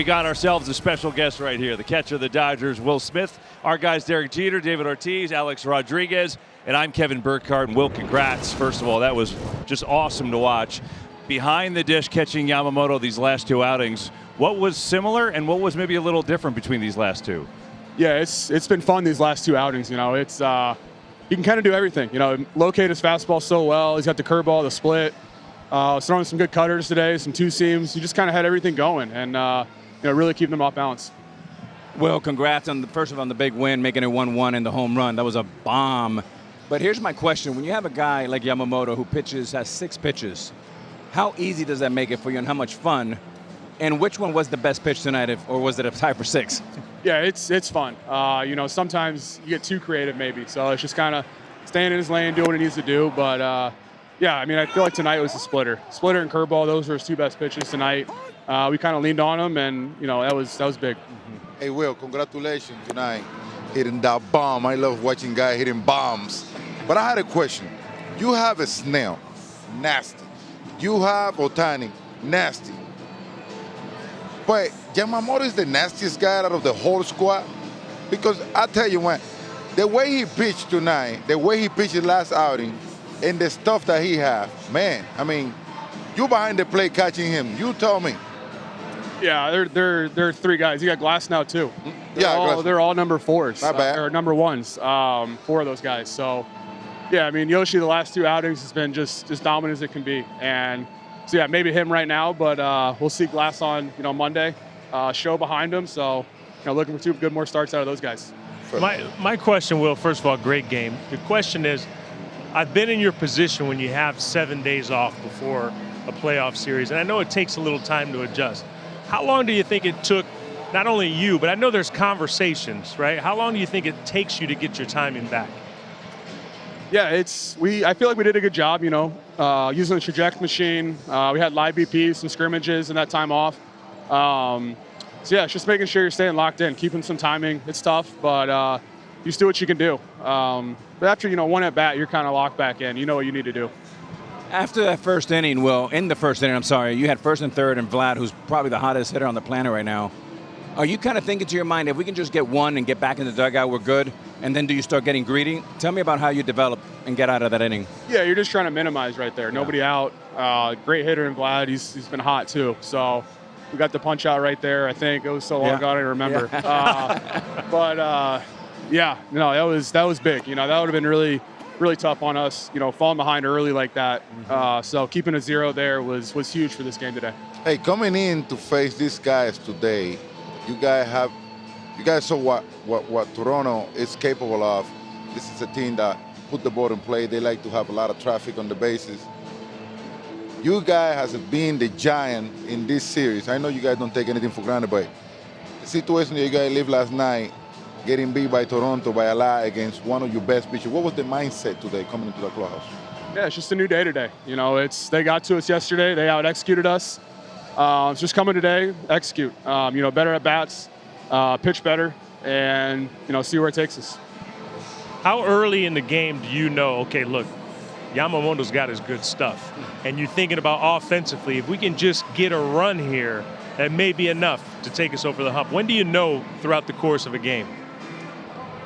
We got ourselves a special guest right here, the catcher of the Dodgers, Will Smith. Our guys, Derek Jeter, David Ortiz, Alex Rodriguez, and I'm Kevin Burkhardt. And Will, congrats. First of all, that was just awesome to watch. Behind the dish, catching Yamamoto these last two outings. What was similar and what was maybe a little different between these last two? Yeah, it's been fun these last two outings. You know, it's he can kind of do everything. You know, locate his fastball so well. He's got the curveball, the split. Was throwing some good cutters today, some two seams. He just kind of had everything going, and you know, really keeping them off balance. Well, congrats on first of all on the big win, making it 1-1 and the home run. That was a bomb. But here's my question: when you have a guy like Yamamoto who has 6 pitches, how easy does that make it for you, and how much fun? And which one was the best pitch tonight, or was it a tie for 6? Yeah, it's fun. You know, sometimes you get too creative, maybe. So it's just kind of staying in his lane, doing what he needs to do. But yeah, I mean, I feel like tonight was the splitter and curveball. Those were his 2 best pitches tonight. We kind of leaned on him, and you know, that was big. Hey, Will, congratulations tonight hitting that bomb. I love watching guys hitting bombs. But I had a question. You have a Snell, nasty. You have Otani, nasty. But Yamamoto is the nastiest guy out of the whole squad. Because I tell you what, the way he pitched tonight, the way he pitched his last outing, and the stuff that he has, man, I mean, you behind the plate catching him. You tell me. Yeah, they're 3 guys. You got Glass now too. They're all number 4s. Not bad. Or number 1s. 4 of those guys. So yeah, I mean, Yoshi the last 2 outings has been just dominant as it can be. And so yeah, maybe him right now, but we'll see Glass on Monday. Show behind him. So looking for 2 good more starts out of those guys. My question, Will, first of all, great game. The question is, I've been in your position when you have 7 days off before a playoff series, and I know it takes a little time to adjust. How long do you think it took, not only you, but I know there's conversations, right? How long do you think it takes you to get your timing back? Yeah, I feel like we did a good job, using the trajectory machine. We had live BPs, some scrimmages, and that time off. So yeah, it's just making sure you're staying locked in, keeping some timing. It's tough, but you do what you can do. But after 1 at bat, you're kind of locked back in. You know what you need to do. After that first inning, in the first inning, I'm sorry, you had first and third, and Vlad, who's probably the hottest hitter on the planet right now. Are you kind of thinking to your mind, if we can just get 1 and get back in the dugout, we're good? And then do you start getting greedy? Tell me about how you develop and get out of that inning. Yeah, you're just trying to minimize right there. Nobody out. Great hitter in Vlad. He's been hot too. So we got the punch out right there. I think it was so long ago I don't remember. Yeah, that was big. That would have been really tough on us. Falling behind early like that. So keeping a 0 there was huge for this game today. Hey, coming in to face these guys today, you guys saw what Toronto is capable of. This is a team that put the ball in play. They like to have a lot of traffic on the bases. You guys have been the giant in this series. I know you guys don't take anything for granted, but the situation that you guys lived last night, getting beat by Toronto by a lot against one of your best pitchers. What was the mindset today coming into the clubhouse? Yeah, it's just a new day today. They got to us yesterday. They out-executed us. It's just coming today, execute. Better at bats, pitch better, and see where it takes us. How early in the game do you know, okay, look, Yamamoto's got his good stuff, and you're thinking about offensively, if we can just get a run here, that may be enough to take us over the hump. When do you know throughout the course of a game?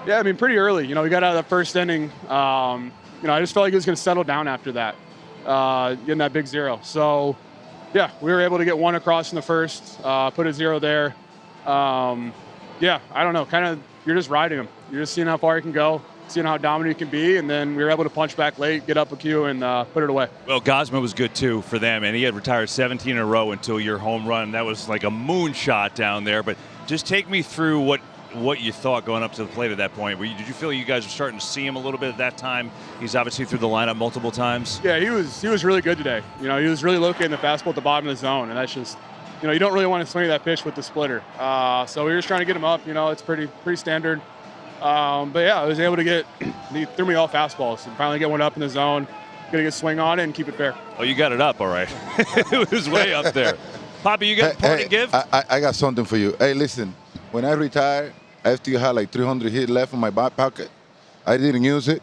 Yeah, I mean, pretty early. We got out of the first inning. I just felt like it was going to settle down after that, getting that big 0. So, yeah, we were able to get 1 across in the first, put a 0 there. Yeah, I don't know. Kind of, you're just riding him. You're just seeing how far he can go, seeing how dominant he can be, and then we were able to punch back late, get up a cue, and put it away. Well, Gosma was good, too, for them, and he had retired 17 in a row until your home run. That was like a moonshot down there. But just take me through what you thought going up to the plate at that point. Did you feel you guys were starting to see him a little bit at that time? He's obviously through the lineup multiple times. Yeah, he was really good today. He was really locating the fastball at the bottom of the zone, and that's just, you don't really want to swing that pitch with the splitter. So we were just trying to get him up. It's pretty standard. But yeah, I was able to he threw me all fastballs and finally get one up in the zone, get a good swing on it and keep it fair. Oh, you got it up, all right. It was way up there. Papi, you got a point to give? I got something for you. Hey, listen, when I retired, after you had like 300 hits left in my back pocket, I didn't use it.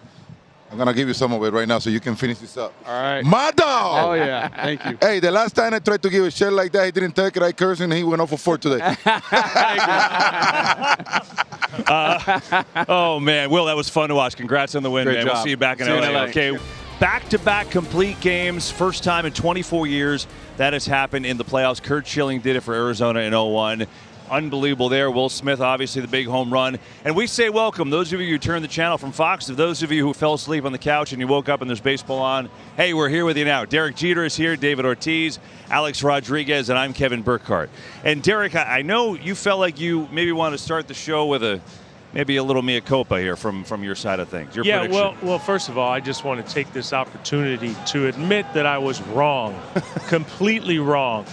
I'm going to give you some of it right now so you can finish this up. All right. My dog! Oh, yeah. Thank you. Hey, the last time I tried to give a shit like that, he didn't take it. I cursed and he went off for 4 today. Oh, man. Will, that was fun to watch. Congrats on the win, Great man. job. We'll see you back in See you in LA. LA. Okay. Back-to-back complete games. First time in 24 years that has happened in the playoffs. Curt Schilling did it for Arizona in 01. Unbelievable there. Will Smith, obviously, the big home run. And we say welcome. Those of you who turned the channel from Fox, to those of you who fell asleep on the couch and you woke up and there's baseball on, hey, we're here with you now. Derek Jeter is here, David Ortiz, Alex Rodriguez, and I'm Kevin Burkhardt. And Derek, I know you felt like you maybe want to start the show with maybe a little mea culpa here from your side of things. Your prediction. Well, first of all, I just want to take this opportunity to admit that I was wrong, completely wrong.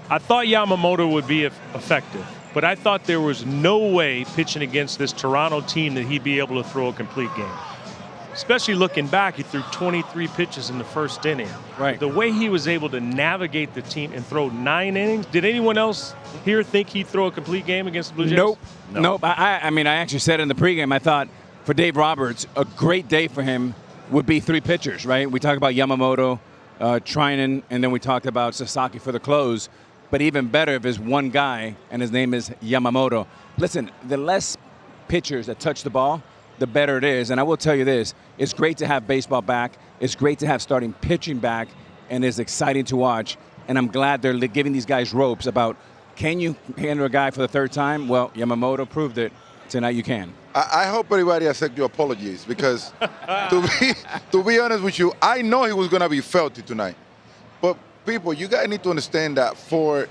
I thought Yamamoto would be effective, but I thought there was no way pitching against this Toronto team that he'd be able to throw a complete game. Especially looking back, he threw 23 pitches in the first inning. Right. The way he was able to navigate the team and throw 9 innings. Did anyone else here think he'd throw a complete game against the Blue Jays? Nope. No. Nope. I mean, I actually said in the pregame, I thought for Dave Roberts, a great day for him would be 3 pitchers, right? We talked about Yamamoto, Trinan, and then we talked about Sasaki for the close. But even better if it's one guy, and his name is Yamamoto. Listen, the less pitchers that touch the ball, the better it is. And I will tell you this, it's great to have baseball back. It's great to have starting pitching back, and it's exciting to watch. And I'm glad they're giving these guys ropes about, can you handle a guy for the 3rd time? Well, Yamamoto proved it. Tonight you can. I hope everybody accept your apologies because to be honest with you, I know he was going to be filthy tonight. But people, you guys need to understand that for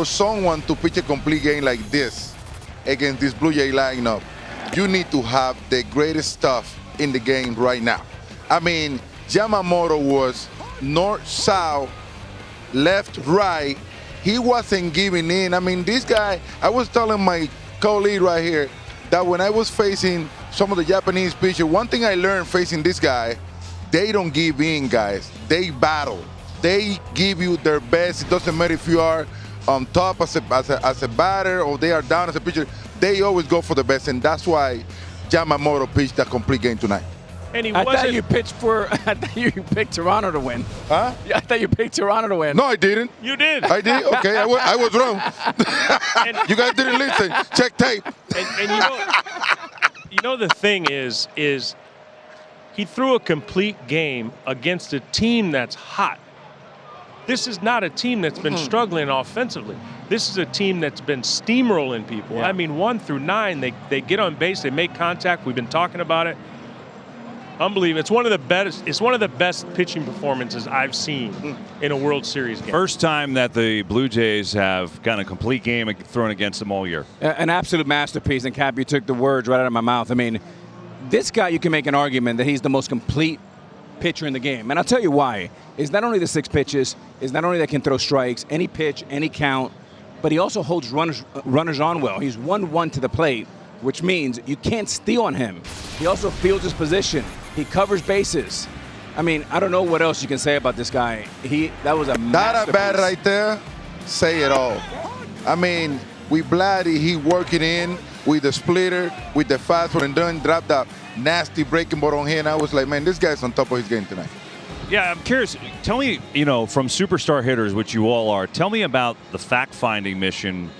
someone to pitch a complete game like this against this Blue Jay lineup, you need to have the greatest stuff in the game right now. I mean, Yamamoto was north, south, left, right. He wasn't giving in. I mean, this guy, I was telling my colleague right here that when I was facing some of the Japanese pitchers, one thing I learned facing this guy, they don't give in, guys. They battle. They give you their best. It doesn't matter if you are on top as a batter or they are down as a pitcher. They always go for the best, and that's why Yamamoto pitched a complete game tonight. And I thought you picked Toronto to win. Huh? I thought you picked Toronto to win. No, I didn't. You did. I did? Okay, I was wrong. You guys didn't listen. Check tape. And you know the thing is he threw a complete game against a team that's hot. This is not a team that's been struggling offensively. This is a team that's been steamrolling people. Yeah. I mean, 1 through 9, they get on base, they make contact. We've been talking about it. Unbelievable. It's one of the best pitching performances I've seen in a World Series game. First time that the Blue Jays have gotten a complete game thrown against them all year. An absolute masterpiece, and Cap, you took the words right out of my mouth. I mean, this guy, you can make an argument that he's the most complete pitcher in the game. And I'll tell you why. It's not only the 6 pitches, it's not only that can throw strikes, any pitch, any count, but he also holds runners on well. He's 1-1 to the plate, which means you can't steal on him. He also fields his position. He covers bases. I mean, I don't know what else you can say about this guy. That was a masterpiece. Not a bad right there. Say it all. I mean, we bloody he working in with the splitter, with the fastball, and then dropped that nasty breaking ball on here. And I was like, man, this guy's on top of his game tonight. Yeah, I'm curious. Tell me, from superstar hitters, which you all are, tell me about the fact-finding mission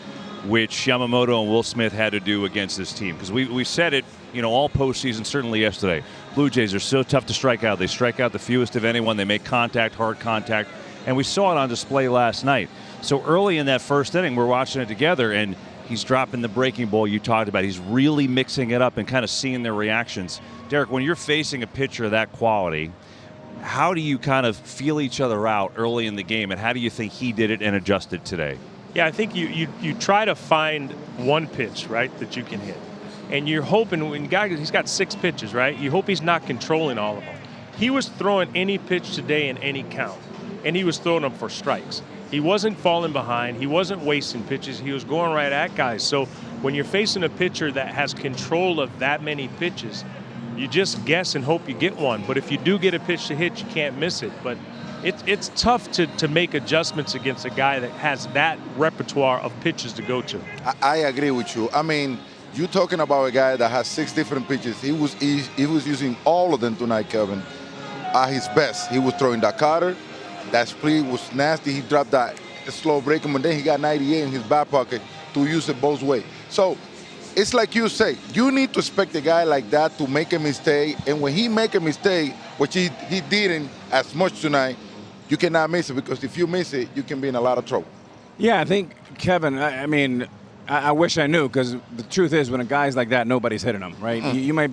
which Yamamoto and Will Smith had to do against this team. Because we said it, all postseason, certainly yesterday. Blue Jays are so tough to strike out. They strike out the fewest of anyone. They make contact, hard contact. And we saw it on display last night. So early in that first inning, we're watching it together, and he's dropping the breaking ball you talked about. He's really mixing it up and kind of seeing their reactions. Derek, when you're facing a pitcher of that quality, how do you kind of feel each other out early in the game, and how do you think he did it and adjusted today? Yeah, I think you try to find one pitch, right, that you can hit. And you're hoping, he's got 6 pitches, right? You hope he's not controlling all of them. He was throwing any pitch today in any count, and he was throwing them for strikes. He wasn't falling behind. He wasn't wasting pitches. He was going right at guys. So when you're facing a pitcher that has control of that many pitches, you just guess and hope you get one. But if you do get a pitch to hit, you can't miss it. But it's tough to make adjustments against a guy that has that repertoire of pitches to go to. I agree with you. I mean, You're talking about a guy that has 6 different pitches. He was using all of them tonight, Kevin, at his best. He was throwing that cutter. That split was nasty. He dropped that slow breaker, and then he got 98 in his back pocket to use it both ways. So it's like you say, you need to expect a guy like that to make a mistake. And when he make a mistake, which he didn't as much tonight, you cannot miss it, because if you miss it, you can be in a lot of trouble. Yeah, I think, Kevin, I mean, I wish I knew, because the truth is, when a guy's like that, nobody's hitting him, right? You might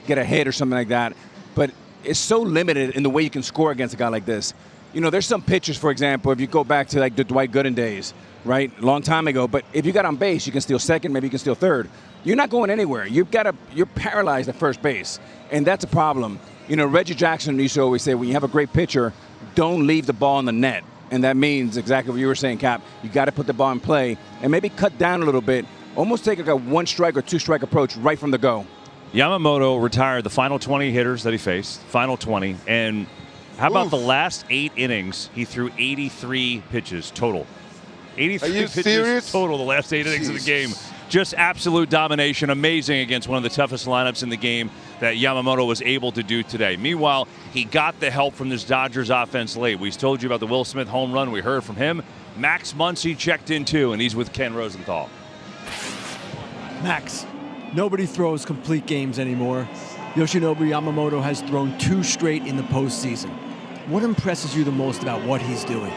get a hit or something like that, but it's so limited in the way you can score against a guy like this. You know, there's some pitchers, for example, if you go back to like the Dwight Gooden days, right, a long time ago, but if you got on base, you can steal second, maybe you can steal third. You're not going anywhere. You're paralyzed at first base, and that's a problem. You know, Reggie Jackson used to always say, when you have a great pitcher, don't leave the ball in the net. And that means exactly what you were saying, Cap. You got to put the ball in play and maybe cut down a little bit, almost take like a 1-strike or 2-strike approach right from the go. Yamamoto retired the final 20 hitters that he faced, final 20, and how about the last 8 innings? He threw 83 pitches total. 83 pitches serious? total the last 8 innings of the game. Just absolute domination, amazing against one of the toughest lineups in the game that Yamamoto was able to do today. Meanwhile, he got the help from this Dodgers offense late. We told you about the Will Smith home run. We heard from him. Max Muncy checked in too, and he's with Ken Rosenthal. Max, nobody throws complete games anymore. Yoshinobu Yamamoto has thrown 2 straight in the postseason. What impresses you the most about what he's doing?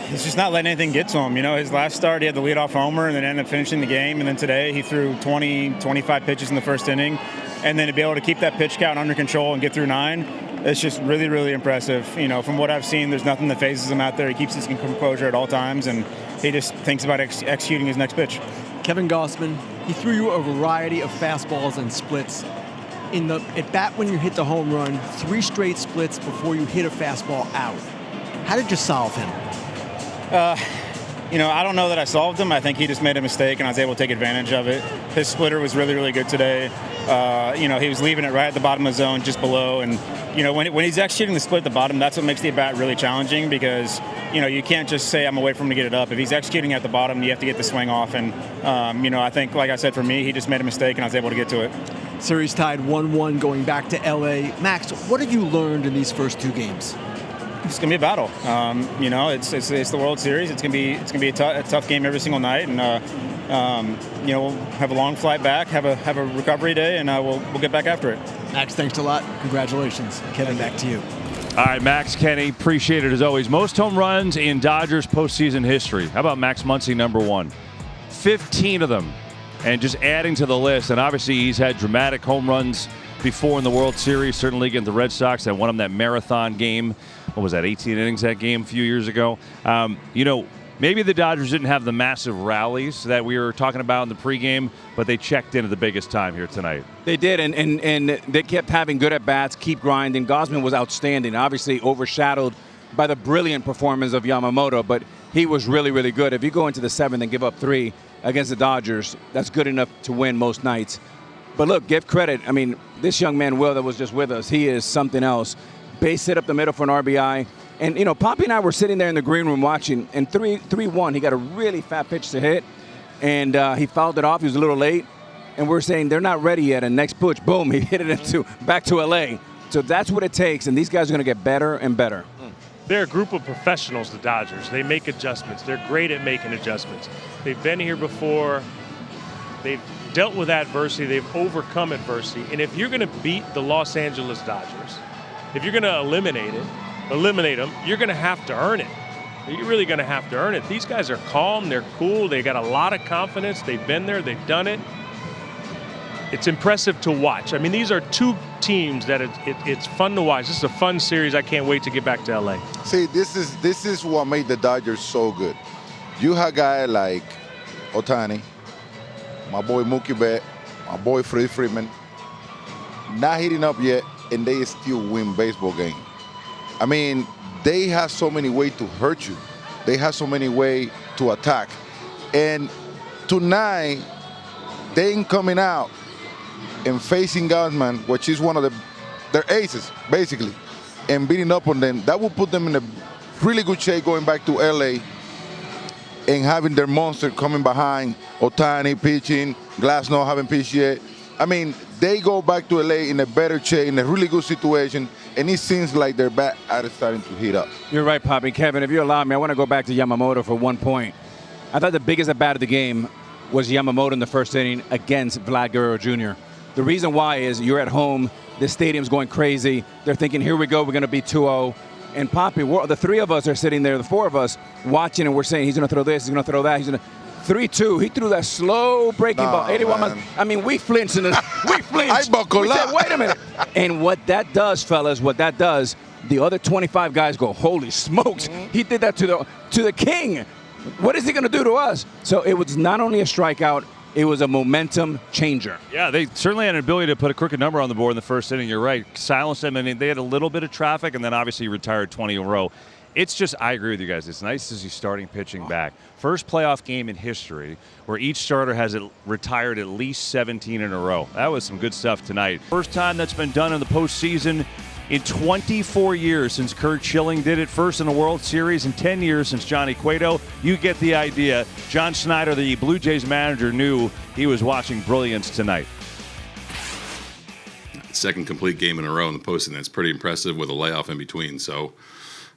He's just not letting anything get to him. You know, his last start, he had the leadoff homer and then ended up finishing the game. And then today, he threw 20, 25 pitches in the first inning. And then to be able to keep that pitch count under control and get through 9, it's just really, really impressive. You know, from what I've seen, there's nothing that phases him out there. He keeps his composure at all times, and he just thinks about executing his next pitch. Kevin Gausman, he threw you a variety of fastballs and splits. In the at bat when you hit the home run, 3 straight splits before you hit a fastball out. How did you solve him? You know, I don't know that I solved him. I think he just made a mistake, and I was able to take advantage of it. His splitter was really, really good today. You know, he was leaving it right at the bottom of the zone, just below. And, you know, when he's executing the split at the bottom, that's what makes the at-bat really challenging, because, you know, you can't just say, I'm going to wait for him to get it up. If he's executing at the bottom, you have to get the swing off. And, you know, I think, like I said, for me, he just made a mistake, and I was able to get to it. Series tied 1-1 going back to L.A. Max, what have you learned in these first 2 games? It's gonna be a battle. You know, it's the World Series. It's gonna be a tough game every single night, and you know, we'll have a long flight back, have a recovery day, and we'll get back after it. Max, thanks a lot. Congratulations. Kevin, back to you. All right, Max, Kenny, appreciate it as always. Most home runs in Dodgers postseason history. How about Max Muncy, number 1? 15 of them, and just adding to the list. And obviously, he's had dramatic home runs before in the World Series, certainly against the Red Sox. That won him that marathon game. What was that, 18 innings that game a few years ago? You know, maybe the Dodgers didn't have the massive rallies that we were talking about in the pregame, but they checked in at the biggest time here tonight. They did, and they kept having good at-bats, keep grinding. Gausman was outstanding, obviously overshadowed by the brilliant performance of Yamamoto, but he was really, really good. If you go into the 7th and give up 3 against the Dodgers, that's good enough to win most nights. But look, give credit. I mean, this young man, Will, that was just with us, he is something else. Base hit up the middle for an RBI. And, you know, Papi and I were sitting there in the green room watching, and 3-1, he got a really fat pitch to hit, and he fouled it off. He was a little late, and we're saying they're not ready yet, and next pitch, boom, he hit it back to L.A. So that's what it takes, and these guys are going to get better and better. They're a group of professionals, the Dodgers. They make adjustments. They're great at making adjustments. They've been here before. They've dealt with adversity. They've overcome adversity. And if you're going to beat the Los Angeles Dodgers, if you're going to eliminate them, you're going to have to earn it. You're really going to have to earn it. These guys are calm. They're cool. They got a lot of confidence. They've been there. They've done it. It's impressive to watch. I mean, these are 2 teams that it's fun to watch. This is a fun series. I can't wait to get back to L.A. See, this is what made the Dodgers so good. You have a guy like Ohtani, my boy Mookie Betts, my boy Freddie Freeman, not hitting up yet, and they still win baseball game. I mean, they have so many ways to hurt you. They have so many ways to attack. And tonight, they ain't coming out and facing Gausman, which is one of their aces, basically, and beating up on them. That will put them in a really good shape going back to L.A. and having their monster coming behind, Ohtani pitching, Glasnow haven't pitched yet. I mean, they go back to LA in a better shape, in a really good situation, and it seems like their bat are starting to heat up. You're right, Papi. Kevin, if you allow me, I want to go back to Yamamoto for 1 point. I thought the biggest at bat of the game was Yamamoto in the first inning against Vlad Guerrero Jr. The reason why is you're at home, the stadium's going crazy. They're thinking, here we go, we're going to be 2-0. And Papi, the three of us are sitting there, the four of us, watching, and we're saying, he's going to throw this, he's going to throw that, he's going to... 3-2. He threw that slow breaking ball, 81 miles. I mean, we flinched. We flinched. We said, wait a minute. And what that does, fellas, the other 25 guys go, holy smokes. He did that to the king. What is he going to do to us? So it was not only a strikeout, it was a momentum changer. Yeah, they certainly had an ability to put a crooked number on the board in the first inning. You're right. Silenced them. I mean, they had a little bit of traffic, and then obviously retired 20 in a row. It's just, I agree with you guys. It's nice to see starting pitching back. First playoff game in history where each starter has retired at least 17 in a row. That was some good stuff tonight. First time that's been done in the postseason in 24 years since Curt Schilling did it. First in the World Series in 10 years since Johnny Cueto. You get the idea. John Schneider, the Blue Jays manager, knew he was watching brilliance tonight. Second complete game in a row in the postseason. That's pretty impressive with a layoff in between. So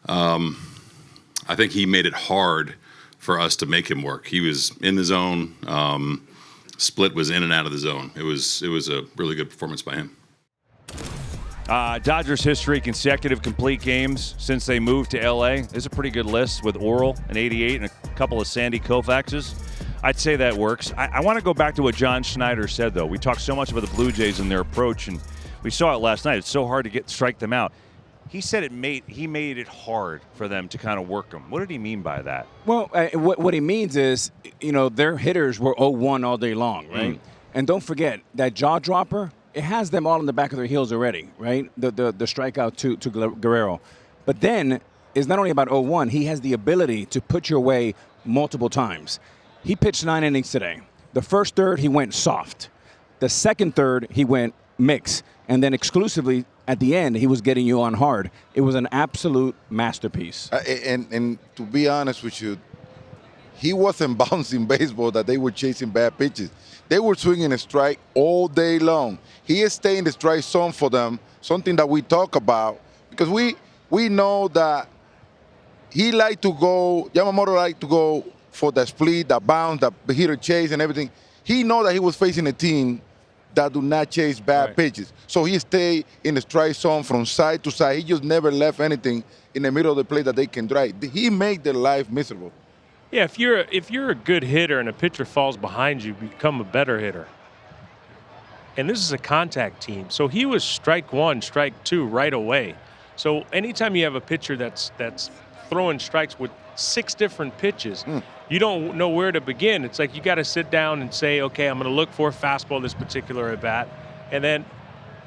I think he made it hard for us to make him work. He was in the zone. Split was in and out of the zone. It was a really good performance by him. Dodgers history, consecutive complete games since they moved to LA. Is a pretty good list with Oral in 88 and a couple of Sandy Koufaxes. I'd say that works. I want to go back to what John Schneider said, though. We talked so much about the Blue Jays and their approach, and we saw it last night. It's so hard to strike them out. He said he made it hard for them to kind of work them. What did he mean by that? Well, what he means is, their hitters were 0-1 all day long, right? And don't forget, that jaw dropper, it has them all in the back of their heels already, right? The strikeout to Guerrero. But then, it's not only about 0-1, he has the ability to put your way multiple times. He pitched 9 innings today. The first third, he went soft. The second third, he went mix. And then exclusively at the end, he was getting you on hard. It was an absolute masterpiece. And to be honest with you, he wasn't bouncing baseball that they were chasing bad pitches. They were swinging a strike all day long. He is staying in the strike zone for them, something that we talk about, because we know that Yamamoto liked to go for the split, the bounce, the hitter chase and everything. He know that he was facing a team that do not chase bad pitches. So he stayed in the strike zone from side to side. He just never left anything in the middle of the plate that they can drive. He made their life miserable. Yeah, if you're a good hitter and a pitcher falls behind you, become a better hitter. And this is a contact team. So he was strike 1, strike 2 right away. So anytime you have a pitcher that's throwing strikes with 6 different pitches, you don't know where to begin. It's like you got to sit down and say, okay, I'm going to look for a fastball this particular at bat. And then,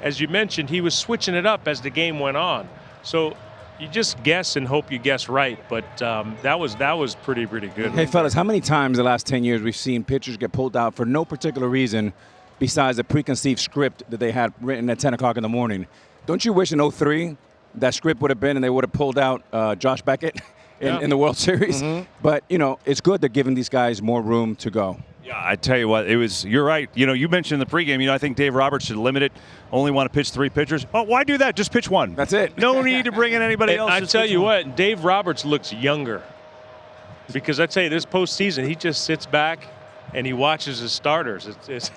as you mentioned, he was switching it up as the game went on. So you just guess and hope you guess right. But that was pretty good. Hey, fellas, how many times in the last 10 years we've seen pitchers get pulled out for no particular reason besides a preconceived script that they had written at 10 o'clock in the morning? Don't you wish in 03 that script would have been and they would have pulled out Josh Beckett in the World Series? But, it's good they're giving these guys more room to go. Yeah, I tell you what, you're right. You mentioned in the pregame, I think Dave Roberts should limit it, only want to pitch 3 pitchers. Well, why do that? Just pitch 1. That's it. No need to bring in anybody else. I tell you what, Dave Roberts looks younger. Because I tell you, this postseason, he just sits back and he watches his starters. It's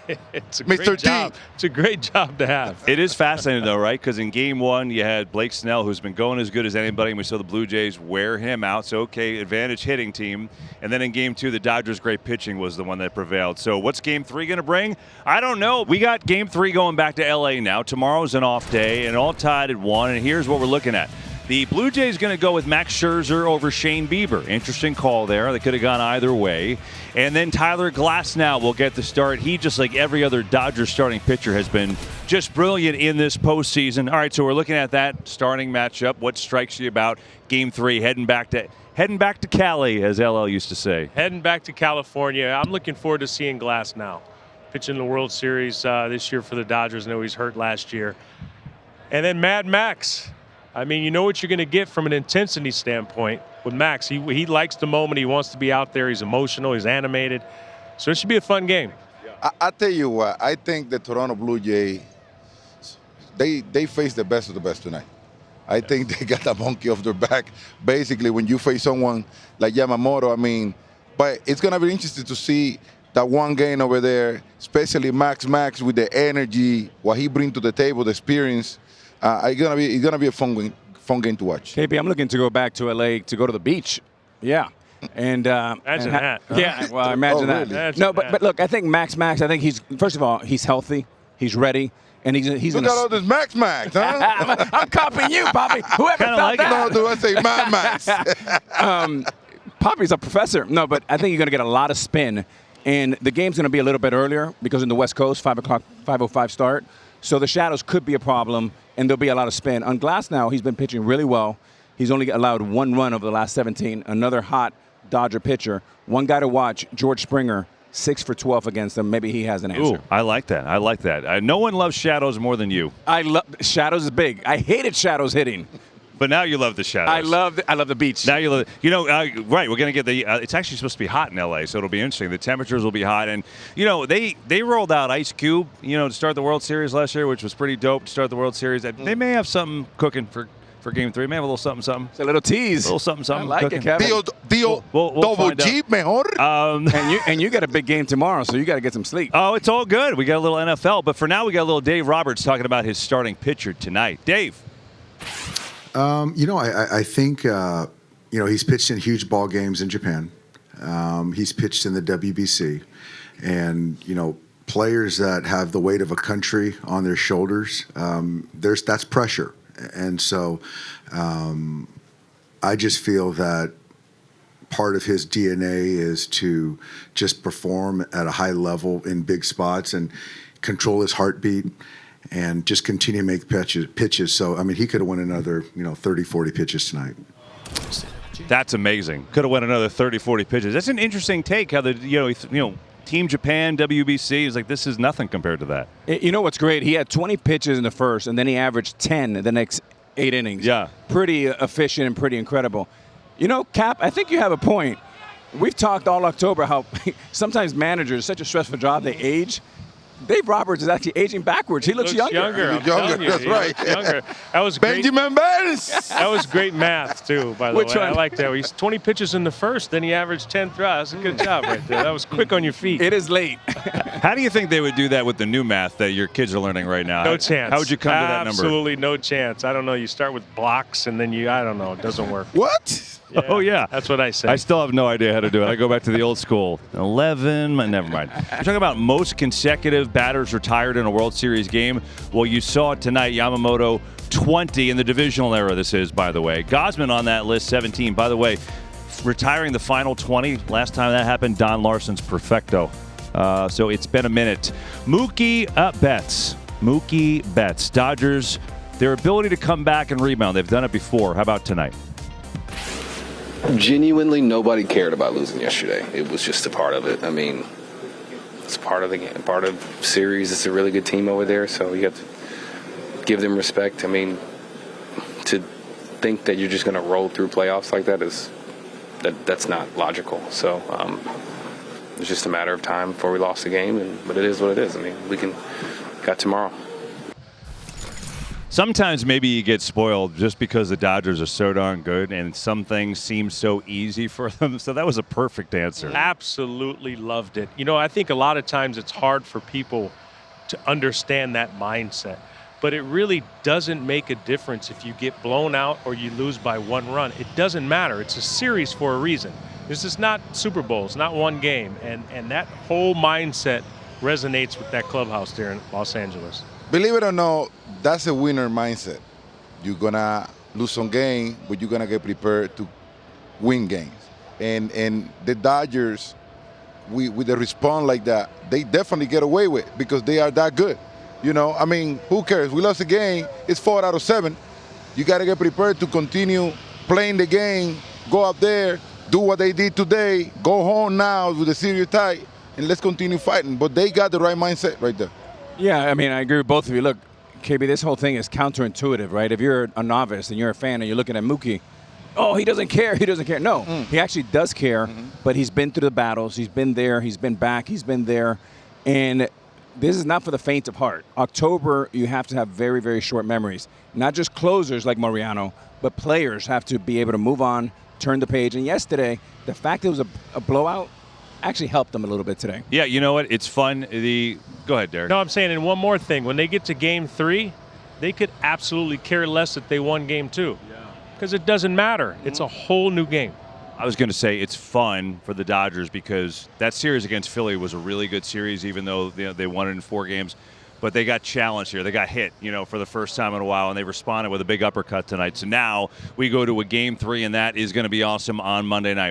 a great job. It's a great job to have. It is fascinating, though, right? Because in Game 1, you had Blake Snell, who's been going as good as anybody, and we saw the Blue Jays wear him out. So, okay, advantage hitting team. And then in Game 2, the Dodgers' great pitching was the one that prevailed. So what's Game 3 going to bring? I don't know. We got Game 3 going back to L.A. now. Tomorrow's an off day, and all tied at 1. And here's what we're looking at. The Blue Jays going to go with Max Scherzer over Shane Bieber. Interesting call there. They could have gone either way. And then Tyler Glasnow will get the start. He, just like every other Dodgers starting pitcher, has been just brilliant in this postseason. All right, so we're looking at that starting matchup. What strikes you about Game 3? Heading back to Cali, as LL used to say. Heading back to California. I'm looking forward to seeing Glasnow pitching the World Series this year for the Dodgers. I know he's hurt last year. And then Mad Max. I mean, you know what you're going to get from an intensity standpoint with Max. He likes the moment. He wants to be out there. He's emotional. He's animated. So it should be a fun game. I tell you what, I think the Toronto Blue Jays, they face the best of the best tonight. I think they got a monkey off their back. Basically, when you face someone like Yamamoto, I mean, but it's going to be interesting to see that one game over there, especially Max with the energy, what he brings to the table, the experience. It's gonna be a fun game to watch. KB, I'm looking to go back to LA to go to the beach. Yeah. And imagine that. Yeah, well, imagine that. Really? Imagine No, that. but look, I think Max, I think he's, first of all, he's healthy, he's ready, and he's Look gonna. at all this Max, huh? I'm copying you, Papi. Whoever Kinda thought like it. that? No, do I say Max? Papi's a professor. No, but I think you're going to get a lot of spin. And the game's going to be a little bit earlier because in the West Coast, 5 o'clock, 5:05 start. So the shadows could be a problem, and there'll be a lot of spin. On glass now, he's been pitching really well. He's only allowed 1 run over the last 17. Another hot Dodger pitcher. One guy to watch, George Springer, 6 for 12 against him. Maybe he has an answer. Ooh, I like that. I like that. No one loves shadows more than you. I love shadows is big. I hated shadows hitting. But now you love the shadows. I love the beach. Now you love, right, we're going to get the, it's actually supposed to be hot in LA, so it'll be interesting. The temperatures will be hot. And, they rolled out Ice Cube, to start the World Series last year, which was pretty dope to start the World Series. They may have something cooking for Game 3. May have a little something. It's a little tease. A little something. I like cooking. it, Kevin. Tío, We'll double find out. Jeep, mejor. And you got a big game tomorrow, so you got to get some sleep. Oh, it's all good. We got a little NFL. But for now, we got a little Dave Roberts talking about his starting pitcher tonight. Dave. I think, he's pitched in huge ball games in Japan. He's pitched in the WBC. And, players that have the weight of a country on their shoulders, that's pressure. And so I just feel that part of his DNA is to just perform at a high level in big spots and control his heartbeat and just continue to make pitches. So, he could have won another, 30, 40 pitches tonight. That's amazing. Could have won another 30, 40 pitches. That's an interesting take, how Team Japan, WBC, is like, this is nothing compared to that. You know what's great? He had 20 pitches in the first, and then he averaged 10 the next 8 innings. Yeah. Pretty efficient and pretty incredible. Cap, I think you have a point. We've talked all October how sometimes managers, such a stressful job, they age. Dave Roberts is actually aging backwards. He looks younger. I'm telling you, That's he right. looks younger. That was great. Benjamin Benz. That was great math, too, by the Which way. one? I like that. He's 20 pitches in the first, then he averaged 10 throws. That's a good job right there. That was quick on your feet. It is late. How do you think they would do that with the new math that your kids are learning right now? No chance. How would you come to that number? Absolutely no chance. I don't know. You start with blocks, and then I don't know. It doesn't work. What? Oh, yeah. That's what I say. I still have no idea how to do it. I go back to the old school. 11, never mind. We're talking about most consecutive batters retired in a World Series game. Well, you saw it tonight. Yamamoto, 20 in the divisional era, this is, by the way. Gosman on that list, 17. By the way, retiring the final 20. Last time that happened, Don Larson's perfecto. So it's been a minute. Mookie Betts. Dodgers, their ability to come back and rebound. They've done it before. How about tonight? Genuinely, nobody cared about losing yesterday. It was just a part of it. It's part of the game, part of series. It's a really good team over there, so you have to give them respect. To think that you're just going to roll through playoffs like that's not logical. So it's just a matter of time before we lost the game, but it is what it is. We got tomorrow. Sometimes maybe you get spoiled just because the Dodgers are so darn good and some things seem so easy for them. So that was a perfect answer. Absolutely loved it. I think a lot of times it's hard for people to understand that mindset. But it really doesn't make a difference if you get blown out or you lose by 1 run. It doesn't matter. It's a series for a reason. This is not Super Bowl. It's not one game. And that whole mindset resonates with that clubhouse there in Los Angeles. Believe it or not, that's a winner mindset. You're going to lose some game, but you're going to get prepared to win games. And the Dodgers, with a response like that, they definitely get away with it because they are that good. Who cares? We lost the game. It's 4 out of 7. You got to get prepared to continue playing the game, go out there, do what they did today, go home now with the series tight, and let's continue fighting. But they got the right mindset right there. Yeah, I agree with both of you. Look, KB, this whole thing is counterintuitive, right? If you're a novice and you're a fan and you're looking at Mookie, oh, he doesn't care. He doesn't care. No, he actually does care, but he's been through the battles. He's been there. He's been back. He's been there. And this is not for the faint of heart. October, you have to have very, very short memories. Not just closers like Mariano, but players have to be able to move on, turn the page. And yesterday, the fact it was a blowout actually helped them a little bit today. Yeah, you know what? It's fun. Go ahead, Derek. No, I'm saying, and one more thing. When they get to game 3, they could absolutely care less that they won game 2. Because it doesn't matter. It's a whole new game. I was going to say it's fun for the Dodgers because that series against Philly was a really good series, even though they won it in 4 games. But they got challenged here. They got hit, for the first time in a while, and they responded with a big uppercut tonight. So now we go to a game 3, and that is going to be awesome on Monday night.